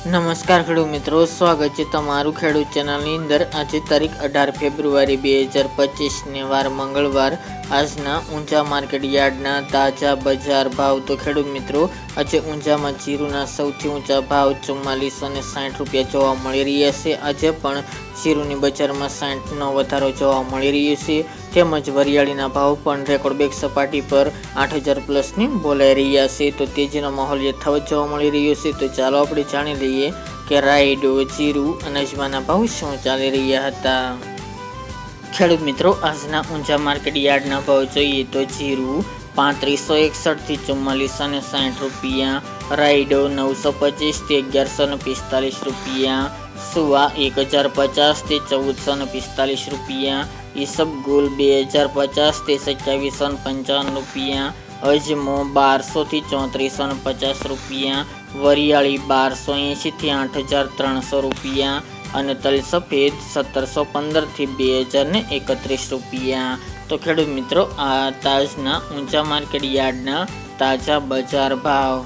નમસ્કાર ખેડૂત મિત્રો, સ્વાગત છે તમારું ખેડૂત ચેનલની અંદર। આજે તારીખ 18 ફેબ્રુઆરી 2025 ને વાર મંગળવાર। આજના ઊંચા માર્કેટ યાર્ડના તાજા બજાર ભાવ। તો ખેડૂત મિત્રો, આજે ઊંચામાં જીરુના સૌથી ઊંચા ભાવ 4460 રૂપિયા જોવા મળી રહ્યા છે। આજે પણ જીરુની બજારમાં 60નો વધારો જોવા મળી રહ્યો છે। તેમજ વરિયાળીના ભાવ પણ રેકોર્ડ બ્રેક સપાટી પર 8000 પ્લસની બોલાઈ રહ્યા છે। તો તેજીનો માહોલ યથાવત જોવા મળી રહ્યો છે। તો ચાલો આપણે જાણી લઈએ કે રાયડો, જીરું અને અજમાના ભાવ શું ચાલી રહ્યા હતા। ખેડૂત મિત્રો, આજના ઊંચા માર્કેટ યાર્ડના ભાવ જોઈએ તો જીરું 3561 થી 4460 રૂપિયા, રાયડો 925 થી 1145 રૂપિયા, સુવા 1050 થી 1445 રૂપિયા, ઈસબગુલ 2050 થી 2755 રૂપિયા, અજમો 1200 થી 3450 રૂપિયા, વરિયાળી 1280 થી 8300 રૂપિયા અને તલ સફેદ 1715 થી 2031 રૂપિયા। તો ખેડૂત મિત્રો, આ તાજના ઊંચા માર્કેટ યાર્ડના તાજા બજાર ભાવ।